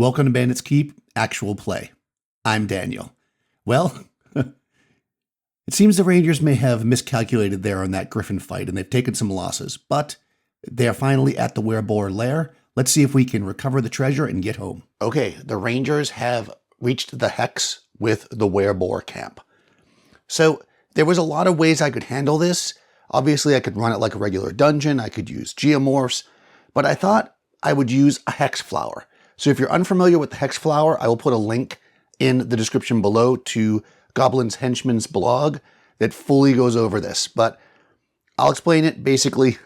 Welcome to Bandit's Keep, actual play. I'm Daniel. Well, it seems the Rangers may have miscalculated there on that Griffin fight, and they've taken some losses, but they are finally at the Werebore Lair. Let's see if we can recover the treasure and get home. Okay, the Rangers have reached the Hex with the Werebore camp. So there was a lot of ways I could handle this. Obviously, I could run it like a regular dungeon. I could use geomorphs, but I thought I would use a Hex Flower. So if you're unfamiliar with the Hex Flower, I will put a link in the description below to Goblin's Henchman's blog that fully goes over this. But I'll explain it basically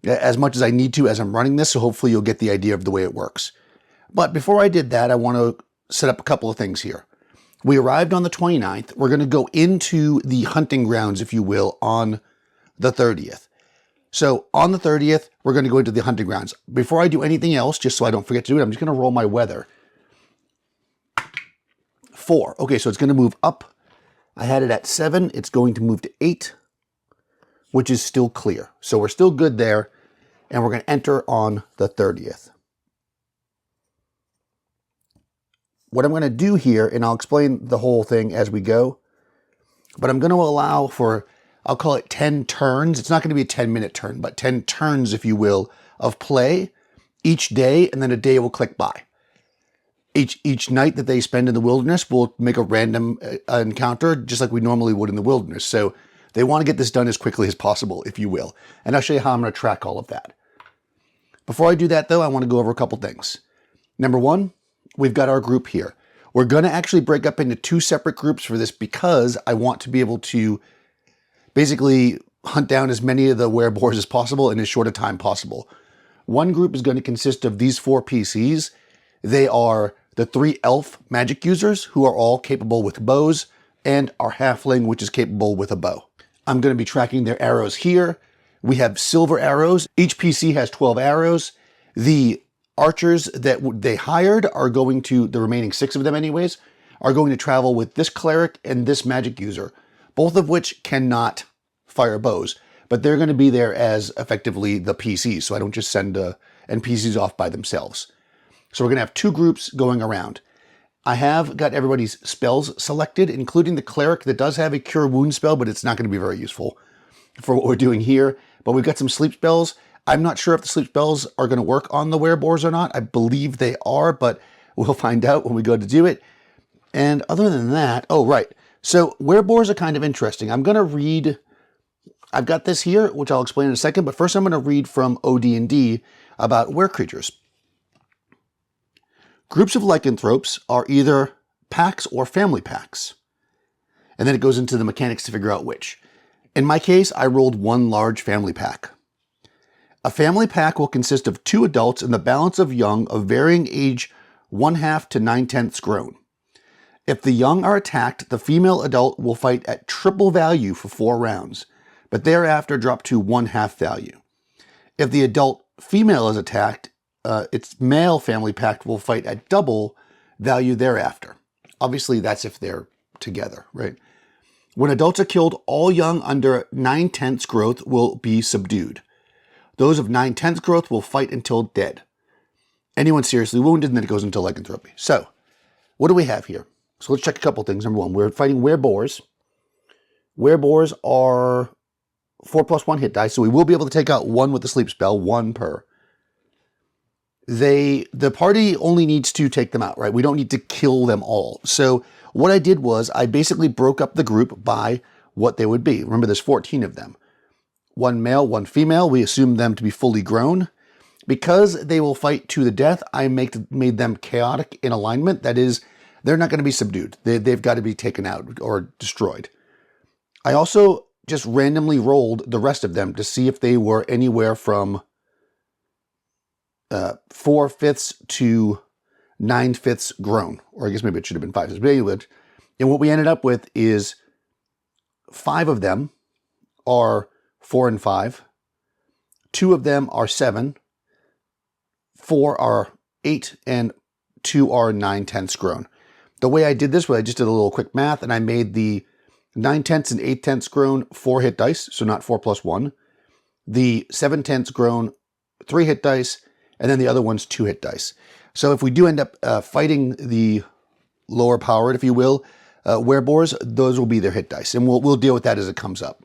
as much as I need to as I'm running this, so hopefully you'll get the idea of the way it works. But before I did that, I want to set up a couple of things here. We arrived on the 29th. We're going to go into the hunting grounds, if you will, on the 30th. So on the 30th, we're going to go into the hunting grounds. Before I do anything else, just so I don't forget to do it, I'm just going to roll my weather. 4. Okay, so it's going to move up. I had it at 7. It's going to move to 8, which is still clear. So we're still good there, and we're going to enter on the 30th. What I'm going to do here, and I'll explain the whole thing as we go, but I'm going to allow for, I'll call it 10 turns. It's not going to be a 10-minute turn, but 10 turns, if you will, of play each day, and then a day will click by. Each night that they spend in the wilderness, we'll make a random encounter, just like we normally would in the wilderness. So they want to get this done as quickly as possible, if you will. And I'll show you how I'm going to track all of that. Before I do that, though, I want to go over a couple things. Number one, we've got our group here. We're going to actually break up into 2 separate groups for this because I want to be able to basically hunt down as many of the werebores as possible in as short a time possible. One group is going to consist of these 4 PCs. They are the 3 elf magic users who are all capable with bows, and our halfling, which is capable with a bow. I'm going to be tracking their arrows here. We have silver arrows. Each PC has 12 arrows. The archers that they hired are going to, the remaining 6 of them anyways, are going to travel with this cleric and this magic user, both of which cannot fire bows, but they're going to be there as effectively the PCs, so I don't just send NPCs off by themselves. So we're going to have 2 groups going around. I have got everybody's spells selected, including the cleric that does have a cure wound spell, but it's not going to be very useful for what we're doing here. But we've got some sleep spells. I'm not sure if the sleep spells are going to work on the werebores or not. I believe they are, but we'll find out when we go to do it. And other than that, oh, right. So werebores are kind of interesting. I'm going to read, I've got this here, which I'll explain in a second, but first I'm going to read from OD&D about were creatures. Groups of lycanthropes are either packs or family packs. And then it goes into the mechanics to figure out which. In my case, I rolled 1 large family pack. A family pack will consist of 2 adults and the balance of young of varying age 1/2 to 9/10 grown. If the young are attacked, the female adult will fight at triple value for 4 rounds, but thereafter drop to 1/2 value. If the adult female is attacked, its male family pack will fight at double value thereafter. Obviously, that's if they're together, right? When adults are killed, all young under 9/10 growth will be subdued. Those of 9/10 growth will fight until dead. Anyone seriously wounded, and then it goes into lycanthropy. So, what do we have here? So let's check a couple things. Number one, we're fighting werebores. Werebores are 4+1 hit dice, so we will be able to take out 1 with the sleep spell, 1 per. The party only needs to take them out, right? We don't need to kill them all. So what I did was I basically broke up the group by what they would be. Remember, there's 14 of them. 1 male, 1 female. We assume them to be fully grown. Because they will fight to the death, I made them chaotic in alignment. That is, they're not going to be subdued. They've got to be taken out or destroyed. I also just randomly rolled the rest of them to see if they were anywhere from 4/5 to 9/5 grown. Or I guess maybe it should have been 5/5. But anyway, and what we ended up with is 5 of them are 4 and 5. 2 of them are 7. 4 are 8, and 2 are 9/10 grown. The way I did this was I just did a little quick math, and I made the 9/10 and 8/10 grown 4 hit dice, so not 4+1. The 7/10 grown 3 hit dice, and then the other one's 2 hit dice. So if we do end up fighting the lower powered, if you will, werebores, those will be their hit dice, and we'll deal with that as it comes up.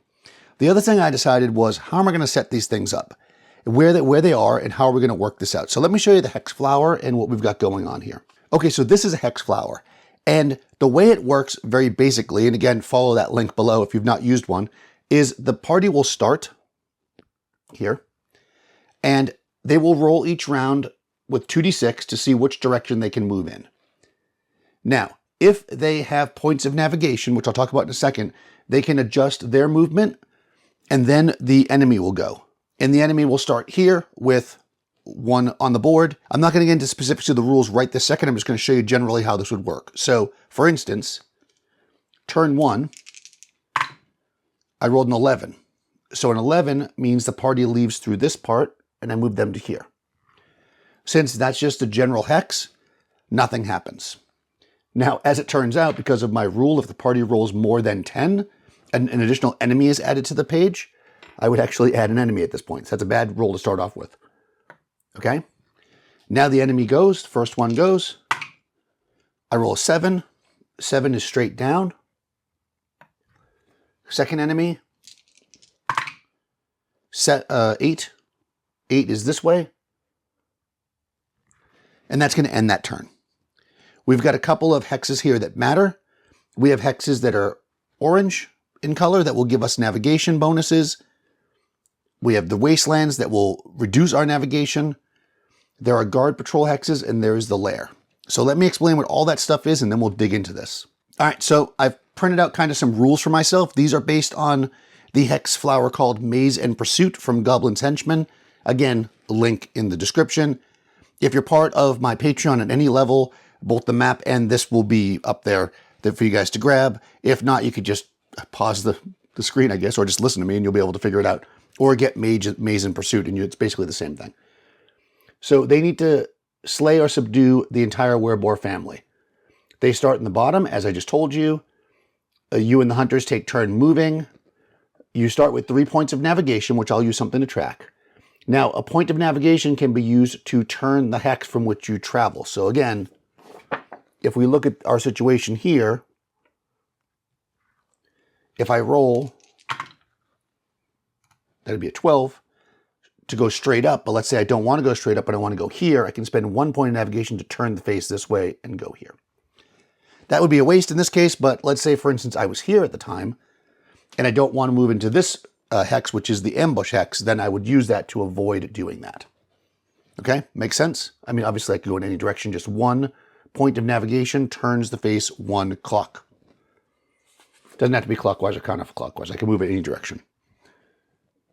The other thing I decided was, how am I going to set these things up? Where they are and how are we going to work this out? So let me show you the Hex Flower and what we've got going on here. Okay, so this is a Hex Flower. And the way it works very basically, and again, follow that link below if you've not used one, is the party will start here, and they will roll each round with 2d6 to see which direction they can move in. Now, if they have points of navigation, which I'll talk about in a second, they can adjust their movement, and then the enemy will go. And the enemy will start here with 1 on the board. I'm not going to get into specifics of the rules right this second. I'm just going to show you generally how this would work. So, for instance, turn 1, I rolled an 11. So an 11 means the party leaves through this part, and I move them to here. Since that's just a general hex, nothing happens. Now, as it turns out, because of my rule, if the party rolls more than 10, and an additional enemy is added to the page, I would actually add an enemy at this point. So that's a bad roll to start off with. Okay? Now the enemy goes, the first one goes. I roll a 7. 7 is straight down. Second enemy, 8. 8 is this way. And that's going to end that turn. We've got a couple of hexes here that matter. We have hexes that are orange in color that will give us navigation bonuses. We have the wastelands that will reduce our navigation. There are guard patrol hexes, and there is the lair. So let me explain what all that stuff is, and then we'll dig into this. All right, so I've printed out kind of some rules for myself. These are based on the hex flower called Maze and Pursuit from Goblin's Henchman. Again, link in the description. If you're part of my Patreon at any level, both the map and this will be up there for you guys to grab. If not, you could just pause the screen, I guess, or just listen to me and you'll be able to figure it out. Or get Maze and Pursuit, and it's basically the same thing. So they need to slay or subdue the entire werebore family. They start in the bottom, as I just told you. You and the hunters take turn moving. You start with 3 points of navigation, which I'll use something to track. Now, a point of navigation can be used to turn the hex from which you travel. So again, if we look at our situation here, if I roll, that'd be a 12 to go straight up. But let's say I don't want to go straight up, but I want to go here. I can spend 1 point of navigation to turn the face this way and go here. That would be a waste in this case, but let's say, for instance, I was here at the time, and I don't want to move into this hex, which is the ambush hex, then I would use that to avoid doing that. Okay, makes sense? I mean, obviously I could go in any direction, just 1 point of navigation turns the face 1 clock. Doesn't have to be clockwise or counterclockwise. I can move it any direction.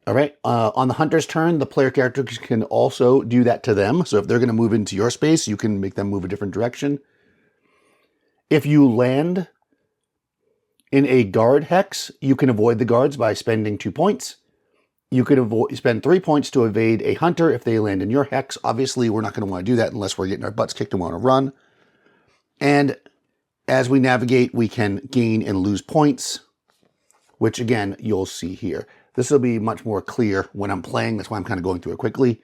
All right, on the hunter's turn, the player characters can also do that to them. So if they're going to move into your space, you can make them move a different direction. If you land in a guard hex, you can avoid the guards by spending 2 points. You could spend 3 points to evade a hunter if they land in your hex. Obviously, we're not going to want to do that unless we're getting our butts kicked and want to run. And as we navigate, we can gain and lose points, which again, you'll see here. This will be much more clear when I'm playing. That's why I'm kind of going through it quickly.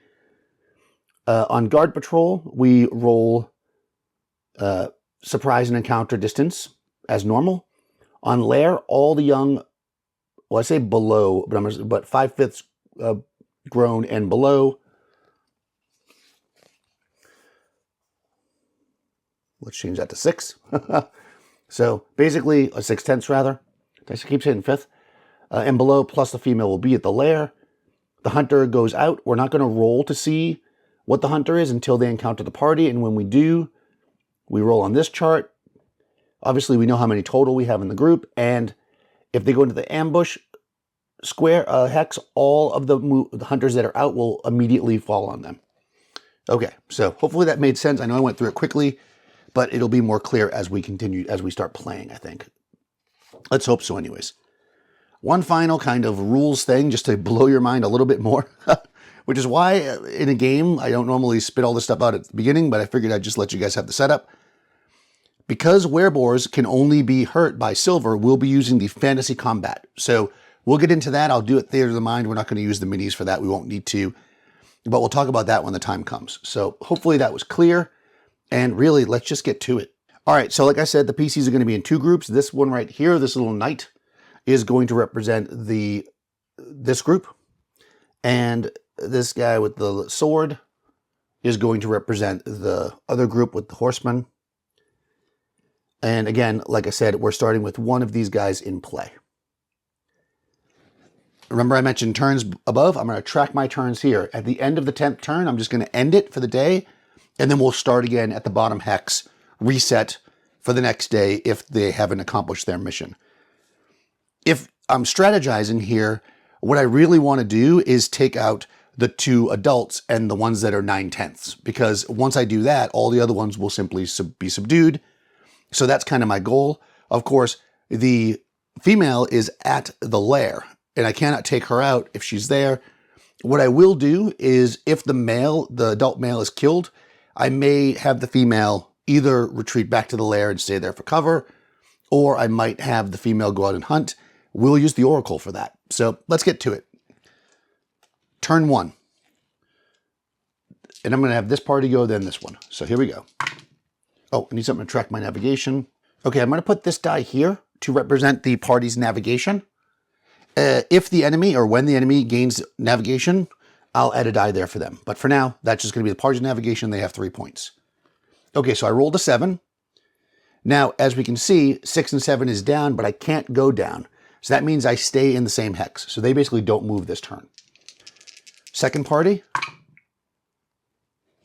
On guard patrol, we roll surprise and encounter distance as normal. On Lair, all the young, well, I say below, but 5/5 grown and below. Let's change that to 6. So basically, 6/10 rather. I keep saying 5th. And below, plus the female will be at the lair. The hunter goes out. We're not going to roll to see what the hunter is until they encounter the party. And when we do, we roll on this chart. Obviously, we know how many total we have in the group. And if they go into the ambush square hex, all of the hunters that are out will immediately fall on them. Okay, so hopefully that made sense. I know I went through it quickly, but it'll be more clear as we continue, as we start playing, I think. Let's hope so anyways. One final kind of rules thing, just to blow your mind a little bit more, which is why in a game, I don't normally spit all this stuff out at the beginning, but I figured I'd just let you guys have the setup. Because werebores can only be hurt by silver, we'll be using the fantasy combat. So we'll get into that. I'll do it theater of the mind. We're not going to use the minis for that. We won't need to, but we'll talk about that when the time comes. So hopefully that was clear. And really, let's just get to it. All right, so like I said, the PCs are going to be in two groups. This one right here, this little knight, is going to represent this group. And this guy with the sword is going to represent the other group with the horseman. And again, like I said, we're starting with one of these guys in play. Remember I mentioned turns above? I'm going to track my turns here. At the end of the 10th turn, I'm just going to end it for the day, and then we'll start again at the bottom hex, reset for the next day if they haven't accomplished their mission. If I'm strategizing here, what I really want to do is take out the two adults and the ones that are 9/10ths, because once I do that, all the other ones will simply be subdued. So that's kind of my goal. Of course, the female is at the lair, and I cannot take her out if she's there. What I will do is if the adult male is killed, I may have the female either retreat back to the lair and stay there for cover, or I might have the female go out and hunt. We'll use the oracle for that. So let's get to it. Turn 1. And I'm going to have this party go, then this one. So here we go. Oh, I need something to track my navigation. Okay, I'm going to put this die here to represent the party's navigation. If the enemy, or when the enemy gains navigation, I'll add a die there for them. But for now, that's just going to be the party's navigation. They have 3 points. Okay, so I rolled a 7. Now, as we can see, 6 and 7 is down, but I can't go down. So that means I stay in the same hex. So they basically don't move this turn. Second party,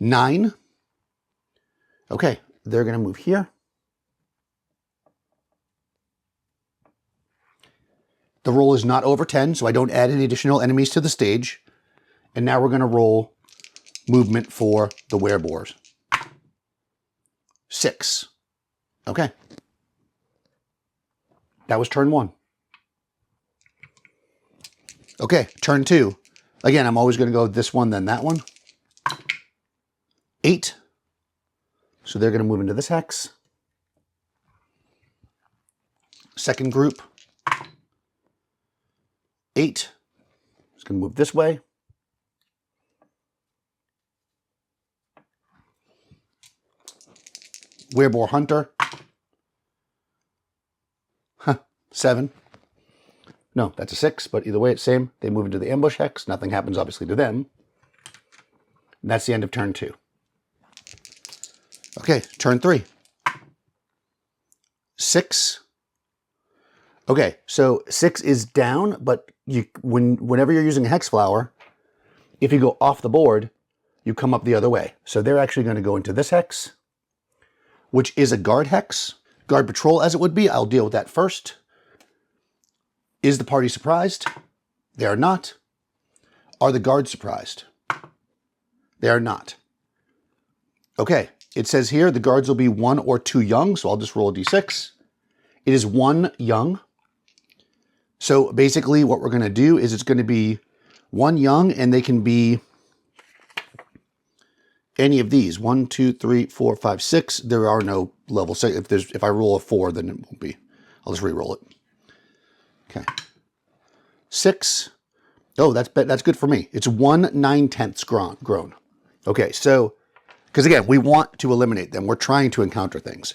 9. Okay, they're going to move here. The roll is not over 10, so I don't add any additional enemies to the stage. And now we're going to roll movement for the wereboars. 6. Okay. That was turn 1. Okay, turn 2. Again, I'm always going to go this one, then that one. 8. So they're going to move into this hex. Second group. 8. It's going to move this way. Wereboar Hunter. 7. No, that's a 6, but either way, it's same. They move into the ambush hex. Nothing happens, obviously, to them. And that's the end of turn 2. Okay, turn 3. 6. Okay, so 6 is down, but whenever you're using a Hex Flower, if you go off the board, you come up the other way. So they're actually going to go into this hex, which is a guard hex. Guard patrol, as it would be. I'll deal with that first. Is the party surprised? They are not. Are the guards surprised? They are not. Okay, it says here the guards will be 1 or 2 young, so I'll just roll a d6. It is 1 young. So basically what we're going to do is it's going to be 1 young, and they can be any of these. 1, 2, 3, 4, 5, 6. There are no levels. So if I roll a 4, then it won't be. I'll just re-roll it. Okay. 6. Oh, that's good for me. It's 1 9/10 grown. Okay, so, because again, we want to eliminate them. We're trying to encounter things.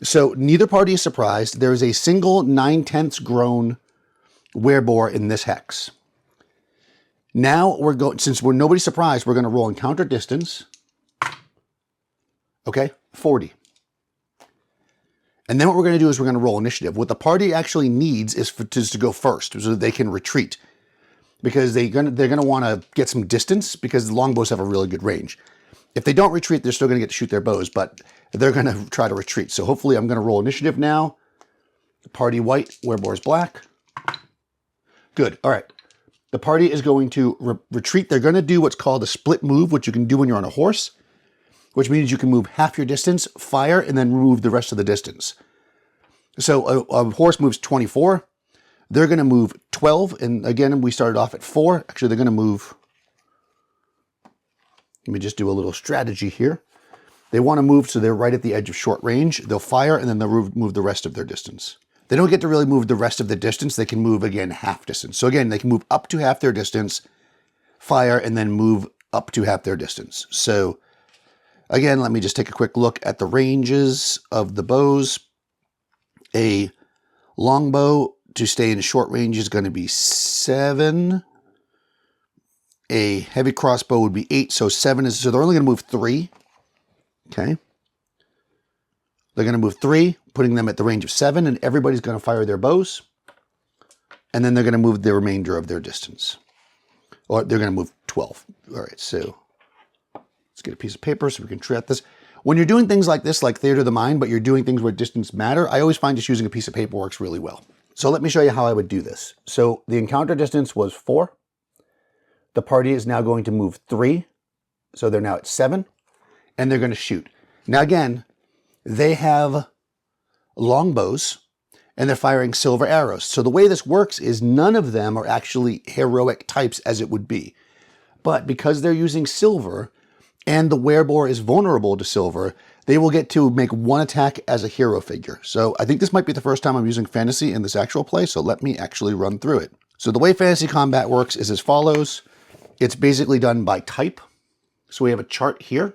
So neither party is surprised. There is a single 9/10 grown wereboar in this hex. Now we're going, since nobody's surprised, we're going to roll encounter distance. Okay, 40. And then what we're going to do is we're going to roll initiative. What the party actually needs is to go first so that they can retreat. Because they're going to want to get some distance, because the longbows have a really good range. If they don't retreat, they're still going to get to shoot their bows, but they're going to try to retreat. So hopefully I'm going to roll initiative now. Party white, wereboar's black. Good. All right. The party is going to retreat. They're going to do what's called a split move, which you can do when you're on a horse, which means you can move half your distance, fire, and then move the rest of the distance. So a horse moves 24. They're going to move 12. And again, we started off at 4. Actually, they're going to move. Let me just do a little strategy here. They want to move so they're right at the edge of short range. They'll fire, and then they'll move the rest of their distance. They don't get to really move the rest of the distance. They can move, again, half distance. So again, they can move up to half their distance, fire, and then move up to half their distance. So Again, let me just take a quick look at the ranges of the bows. A longbow to stay in short range is going to be 7. A heavy crossbow would be 8, so 7 is, so they're only going to move 3. Okay. They're going to move 3, putting them at the range of 7, and everybody's going to fire their bows. And then they're going to move the remainder of their distance. Or they're going to move 12. All right, so let's get a piece of paper so we can track this. When you're doing things like this, like Theater of the Mind, but you're doing things where distance matter, I always find just using a piece of paper works really well. So let me show you how I would do this. So the encounter distance was 4. The party is now going to move 3. So they're now at 7. And they're going to shoot. Now again, they have longbows and they're firing silver arrows. So the way this works is none of them are actually heroic types as it would be. But because they're using silver and the werebore is vulnerable to silver, they will get to make 1 attack as a hero figure. So I think this might be the first time I'm using fantasy in this actual play, so let me actually run through it. So the way fantasy combat works is as follows. It's basically done by type. So we have a chart here,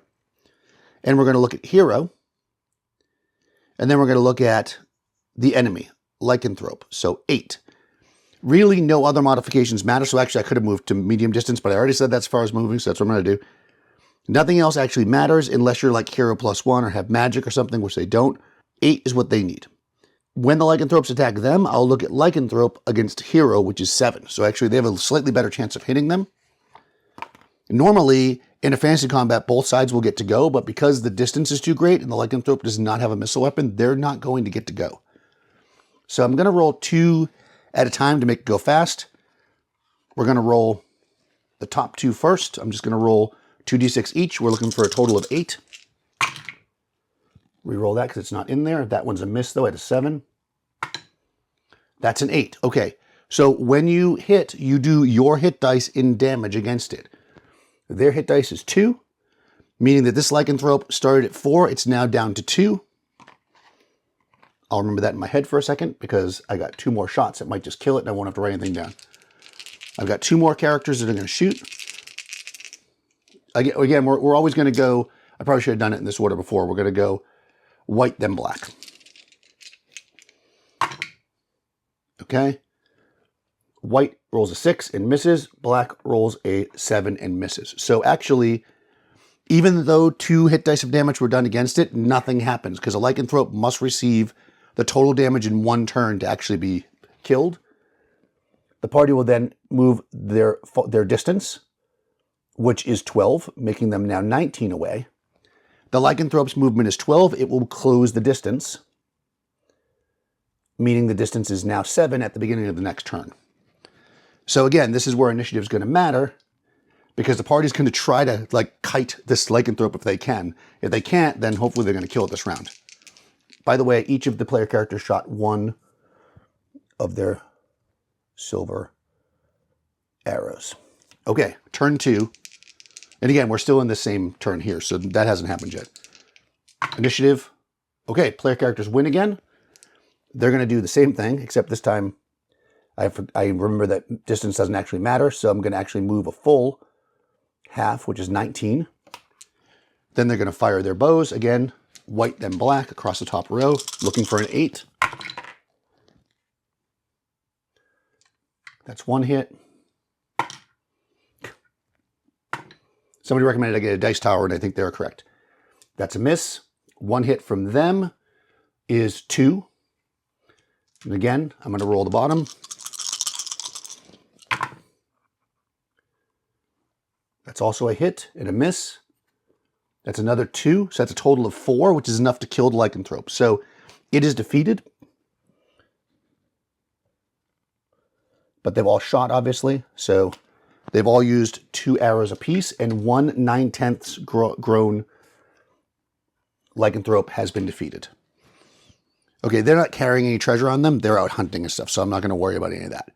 and we're going to look at hero, and then we're going to look at the enemy, lycanthrope, so 8. Really no other modifications matter, so actually I could have moved to medium distance, but I already said that's as far as moving, so that's what I'm going to do. Nothing else actually matters unless you're like hero +1 or have magic or something, which they don't. 8 is what they need. When the lycanthropes attack them, I'll look at lycanthrope against hero, which is 7. So actually they have a slightly better chance of hitting them. Normally, in a fantasy combat, both sides will get to go, but because the distance is too great and the lycanthrope does not have a missile weapon, they're not going to get to go. So I'm going to roll 2 at a time to make it go fast. We're going to roll the top 2 first. I'm just going to roll 2d6 each. We're looking for a total of 8. Reroll that because it's not in there. That one's a miss, though, at a 7. That's an 8. Okay, so when you hit, you do your hit dice in damage against it. Their hit dice is 2, meaning that this lycanthrope started at 4. It's now down to 2. I'll remember that in my head for a second because I got 2 more shots. It might just kill it and I won't have to write anything down. I've got 2 more characters that are going to shoot. Again, we're always going to go, I probably should have done it in this order before. We're going to go white, then black. Okay. White rolls a 6 and misses. Black rolls a 7 and misses. So actually, even though 2 hit dice of damage were done against it, nothing happens because a lycanthrope must receive the total damage in 1 turn to actually be killed. The party will then move their distance, which is 12, making them now 19 away. The lycanthrope's movement is 12. It will close the distance, meaning the distance is now 7 at the beginning of the next turn. So again, this is where initiative is going to matter because the party's going to try to like kite this lycanthrope if they can. If they can't, then hopefully they're going to kill it this round. By the way, each of the player characters shot 1 of their silver arrows. Okay, turn 2. And again, we're still in the same turn here, so that hasn't happened yet. Initiative. Okay, player characters win again. They're going to do the same thing, except this time I remember that distance doesn't actually matter, so I'm going to actually move a full half, which is 19. Then they're going to fire their bows. Again, white then black across the top row, looking for an 8. That's 1 hit. Somebody recommended I get a dice tower, and I think they're correct. That's a miss. 1 hit from them is 2. And again, I'm going to roll the bottom. That's also a hit and a miss. That's another 2. So that's a total of 4, which is enough to kill the lycanthrope. So it is defeated. But they've all shot, obviously. So they've all used 2 arrows apiece, and 1 9/10 grown lycanthrope has been defeated. Okay, they're not carrying any treasure on them. They're out hunting and stuff, so I'm not going to worry about any of that.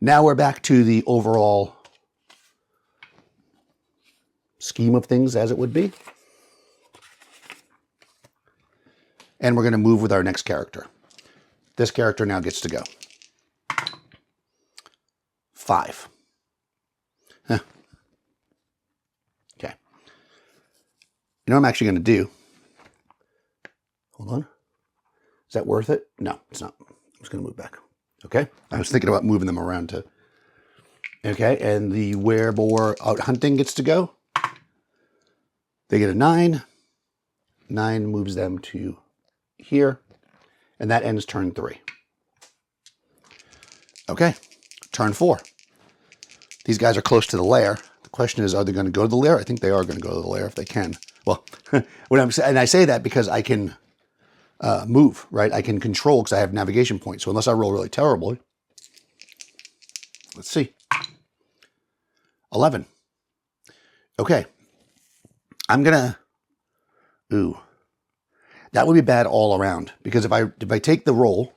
Now we're back to the overall scheme of things as it would be. And we're going to move with our next character. This character now gets to go. 5. Huh. Okay. You know what I'm actually going to do? Hold on. Is that worth it? No, it's not. I'm just going to move back. Okay. I was thinking about moving them around too. Okay. And the werebore out hunting gets to go. They get a 9. 9 moves them to here. And that ends turn 3. Okay. Turn 4. These guys are close to the lair. The question is, are they going to go to the lair? I think they are going to go to the lair if they can. Well, and I say that because I can move, right? I can control because I have navigation points. So unless I roll really terribly, let's see. 11. Okay. I'm going to, ooh, that would be bad all around because if I take the roll,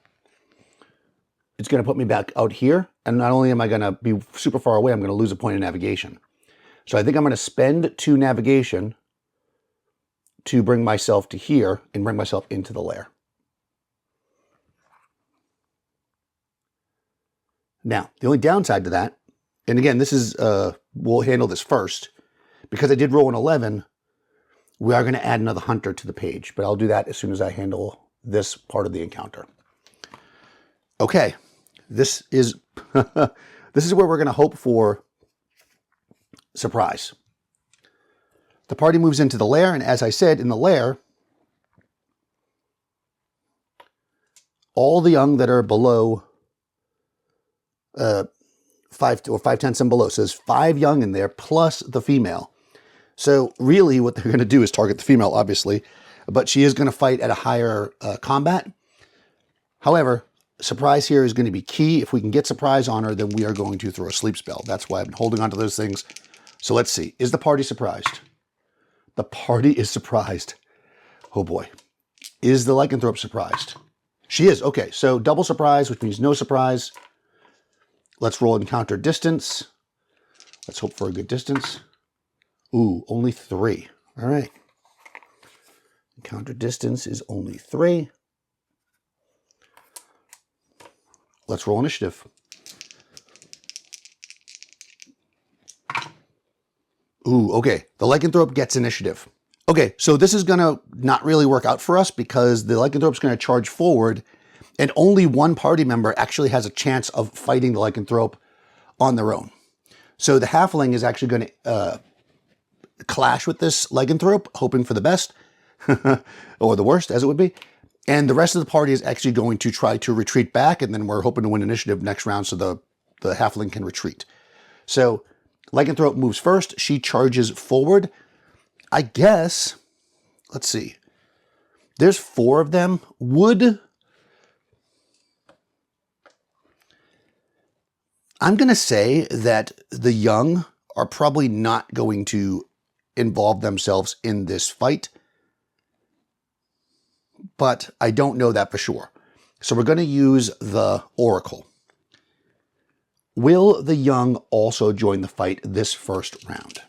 it's going to put me back out here. And not only am I going to be super far away, I'm going to lose a point of navigation. So I think I'm going to spend 2 navigation to bring myself to here and bring myself into the lair. Now, the only downside to that, and again, this is, we'll handle this first, because I did roll an 11, we are going to add another hunter to the page, but I'll do that as soon as I handle this part of the encounter. Okay, this is, this is where we're going to hope for surprise. The party moves into the lair, and as I said, in the lair, all the young that are below 5 or 5/10 and below, so there's 5 young in there plus the female. So really what they're going to do is target the female, obviously, but she is going to fight at a higher combat. However, surprise here is going to be key. If we can get surprise on her, then we are going to throw a sleep spell. That's why I've been holding on to those things. So let's see. Is the party surprised? The party is surprised. Oh boy. Is the lycanthrope surprised? She is. Okay, so double surprise, which means no surprise. Let's roll encounter distance. Let's hope for a good distance. Ooh, only 3. All right. Encounter distance is only 3. Let's roll initiative. Ooh, okay. The lycanthrope gets initiative. Okay, so this is going to not really work out for us because the lycanthrope's going to charge forward and only one party member actually has a chance of fighting the lycanthrope on their own. So the halfling is actually going to clash with this lycanthrope, hoping for the best, or the worst, as it would be. And the rest of the party is actually going to try to retreat back, and then we're hoping to win initiative next round so the halfling can retreat. So lycanthrope moves first. She charges forward. I guess, let's see. There's 4 of them. I'm going to say that the young are probably not going to involve themselves in this fight, but I don't know that for sure. So we're going to use the Oracle. Will the young also join the fight this first round?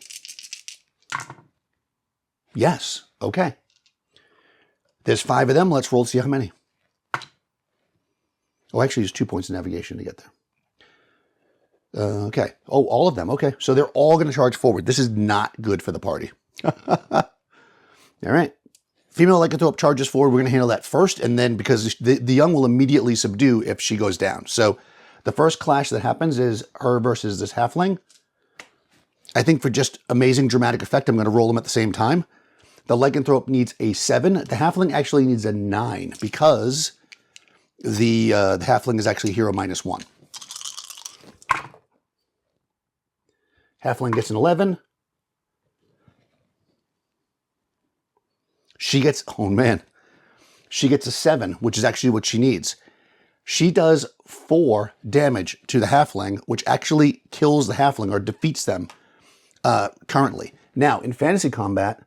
Yes. Okay. There's 5 of them. Let's roll to see how many. Oh, actually, there's 2 points of navigation to get there. Okay. Oh, all of them. Okay. So they're all going to charge forward. This is not good for the party. All right. Female lycanthrope charges forward. We're going to handle that first. And then because the young will immediately subdue if she goes down. So the first clash that happens is her versus this halfling. I think for just amazing dramatic effect, I'm going to roll them at the same time. The lycanthrope needs a 7. The halfling actually needs a 9 because the halfling is actually hero -1. Halfling gets an 11. She gets, oh man, she gets a 7, which is actually what she needs. She does 4 damage to the halfling, which actually kills the halfling or defeats them currently. Now, in fantasy combat,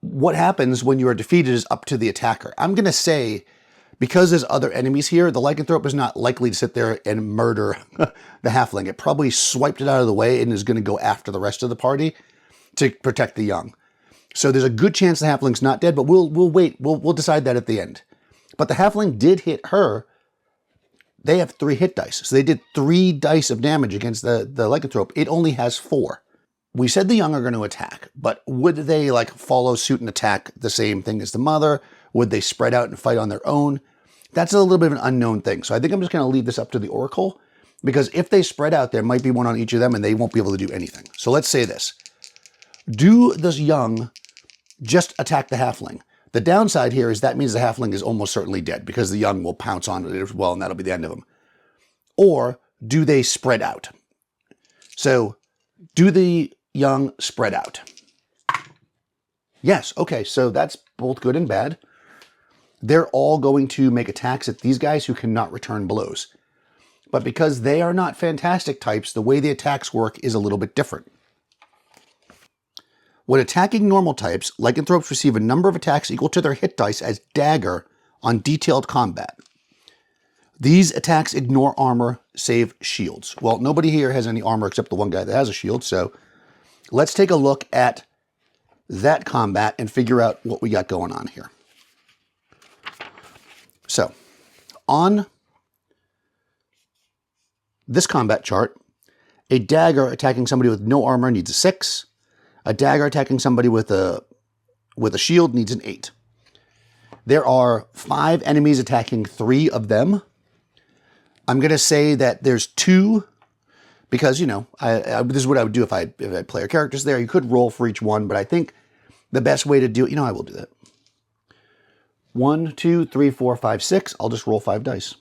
what happens when you are defeated is up to the attacker. I'm going to say, because there's other enemies here, the lycanthrope is not likely to sit there and murder the halfling. It probably swiped it out of the way and is going to go after the rest of the party to protect the young. So there's a good chance the halfling's not dead, but we'll wait. We'll decide that at the end. But the halfling did hit her. They have 3 hit dice. So they did 3 dice of damage against the lycanthrope. It only has 4. we said the young are going to attack, but would they like follow suit and attack the same thing as the mother? Would they spread out and fight on their own? That's a little bit of an unknown thing. So I think I'm just going to leave this up to the Oracle, because if they spread out, there might be one on each of them and they won't be able to do anything. So let's say this. Do the young just attack the halfling? The downside here is that means the halfling is almost certainly dead because the young will pounce on it as well and that'll be the end of him. Or do they spread out? So do the young spread out? Yes. Okay. So that's both good and bad. They're all going to make attacks at these guys who cannot return blows. But because they are not fantastic types, the way the attacks work is a little bit different. When attacking normal types, lycanthropes receive a number of attacks equal to their hit dice as dagger on detailed combat. These attacks ignore armor, save shields. Well, nobody here has any armor except the one guy that has a shield, so let's take a look at that combat and figure out what we got going on here. So, on this combat chart, a dagger attacking somebody with no armor needs a 6. A dagger attacking somebody with a shield needs an 8. There are 5 enemies attacking 3 of them. I'm going to say that there's 2, because, you know, this is what I would do if I had player characters there. You could roll for each one, but I think the best way to do it, you know, I will do that. 1, 2, 3, 4, 5, 6. I'll just roll 5 dice.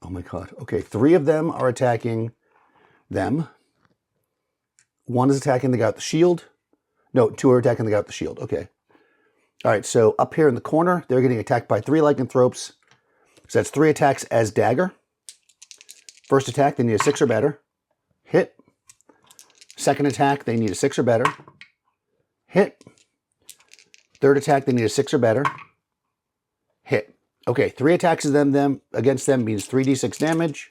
Oh my God. Okay, 3 of them are attacking them. 1 is attacking the guy with the shield. No, 2 are attacking the guy with the shield. Okay. All right, so up here in the corner, they're getting attacked by 3 lycanthropes. So that's 3 attacks as dagger. First attack, they need a 6 or better. Hit. Second attack, they need a 6 or better. Hit. Third attack, they need a 6 or better. Hit. Okay, 3 attacks against them means 3d6 damage.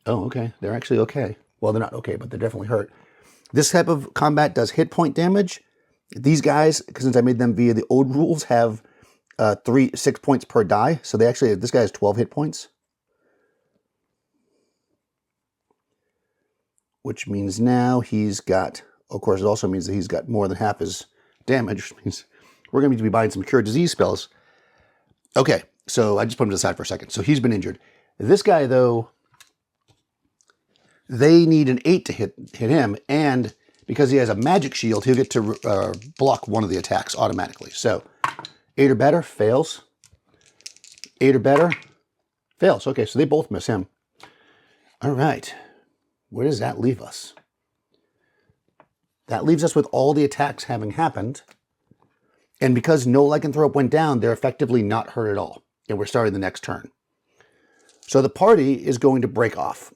Oh, okay. They're actually okay. Well, they're not okay, but they're definitely hurt. This type of combat does hit point damage. These guys, since I made them via the old rules, have 6 points per die. So they actually, this guy has 12 hit points. Which means now he's got, of course, it also means that he's got more than half his damage, which means we're going to be buying some Cure Disease spells. Okay, so I just put him to the side for a second. So he's been injured. This guy, though, they need an 8 to hit him, and because he has a magic shield, he'll get to block one of the attacks automatically. So 8 or better, fails. 8 or better, fails. Okay, so they both miss him. All right, where does that leave us? That leaves us with all the attacks having happened. And because no lycanthrope went down, they're effectively not hurt at all. And we're starting the next turn. So the party is going to break off.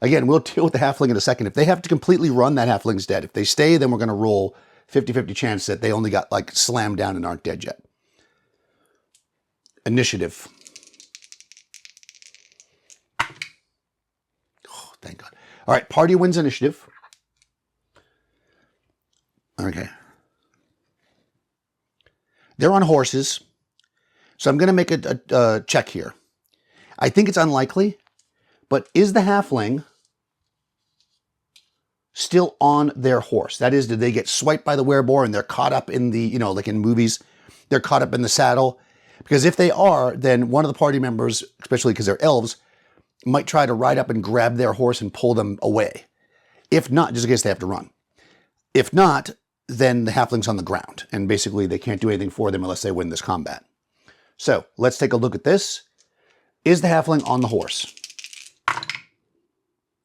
Again, we'll deal with the halfling in a second. If they have to completely run, that halfling's dead. If they stay, then we're going to roll 50-50 chance that they only got like slammed down and aren't dead yet. Initiative. Oh, thank God. All right, party wins initiative. Okay. They're on horses. So I'm going to make a check here. I think it's unlikely, but is the halfling still on their horse? That is, did they get swiped by the werebore and they're caught up in the, you know, like in movies, they're caught up in the saddle? Because if they are, then one of the party members, especially because they're elves, might try to ride up and grab their horse and pull them away. If not, just in case they have to run. If not, then the halfling's on the ground, and basically they can't do anything for them unless they win this combat. So let's take a look at this. Is the halfling on the horse?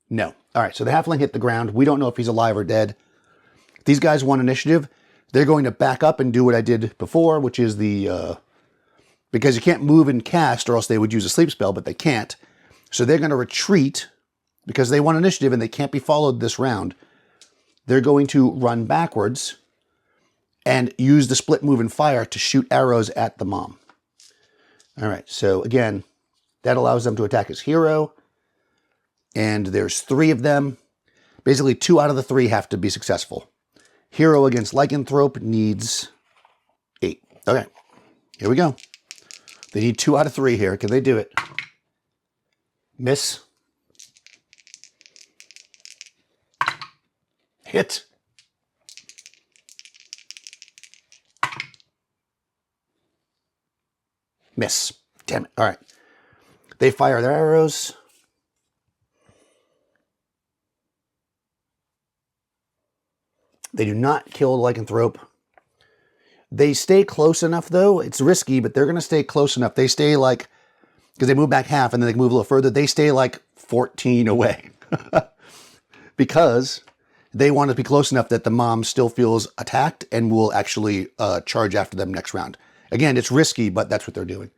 No. All right, so the halfling hit the ground. We don't know if he's alive or dead. These guys won initiative. They're going to back up and do what I did before, which is because you can't move and cast, or else they would use a sleep spell, but they can't. So they're going to retreat because they won initiative and they can't be followed this round. They're going to run backwards and use the split move and fire to shoot arrows at the mom. All right, so again, that allows them to attack his hero. And there's 3 of them. Basically, 2 out of the 3 have to be successful. Hero against lycanthrope needs 8. Okay, here we go. They need 2 out of 3 here. Can they do it? Miss. Hit. Miss. Damn it. All right. They fire their arrows. They do not kill the lycanthrope. They stay close enough, though. It's risky, but they're going to stay close enough. They stay like, because they move back half and then they move a little further, they stay like 14 away. Because they want to be close enough that the mom still feels attacked and will actually charge after them next round. Again, it's risky, but that's what they're doing.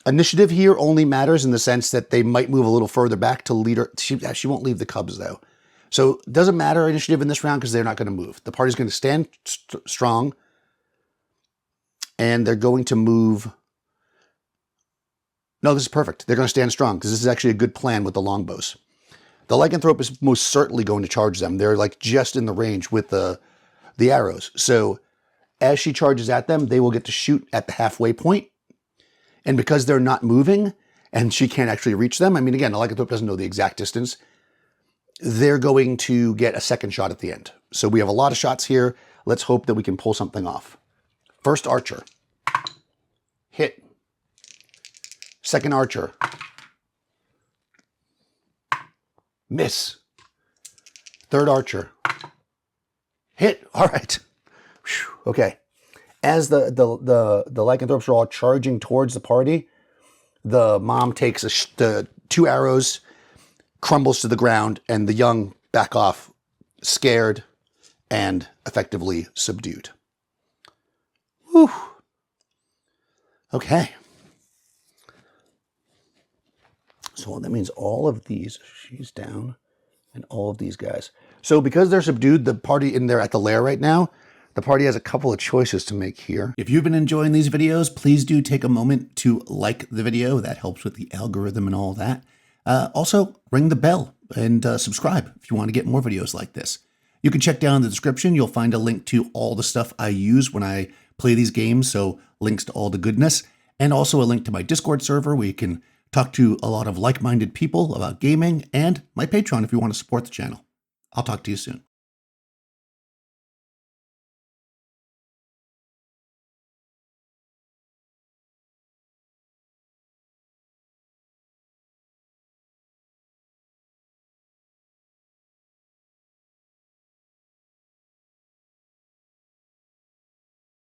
Initiative here only matters in the sense that they might move a little further back to lead her. She won't leave the cubs, though. So it doesn't matter initiative in this round because they're not going to move. The party's going to stand strong, and they're going to move. No, this is perfect. They're going to stand strong because this is actually a good plan with the longbows. The lycanthrope is most certainly going to charge them. They're like just in the range with the arrows. So as she charges at them, they will get to shoot at the halfway point. And because they're not moving and she can't actually reach them, I mean, again, the lycanthrope doesn't know the exact distance, they're going to get a second shot at the end. So we have a lot of shots here. Let's hope that we can pull something off. First archer. Hit. Second archer. Miss. Third archer. Hit. All right. Whew. Okay. As the lycanthropes are all charging towards the party, the mom takes the 2 arrows, crumbles to the ground, and the young back off, scared and effectively subdued. Whew. Okay. So that means all of these, she's down, and all of these guys. So because they're subdued, the party in there at the lair right now, the party has a couple of choices to make here. If you've been enjoying these videos, please do take a moment to like the video. That helps with the algorithm and all that. Also, ring the bell and subscribe if you want to get more videos like this. You can check down in the description. You'll find a link to all the stuff I use when I play these games, so links to all the goodness, and also a link to my Discord server where you can talk to a lot of like-minded people about gaming, and my Patreon if you want to support the channel. I'll talk to you soon.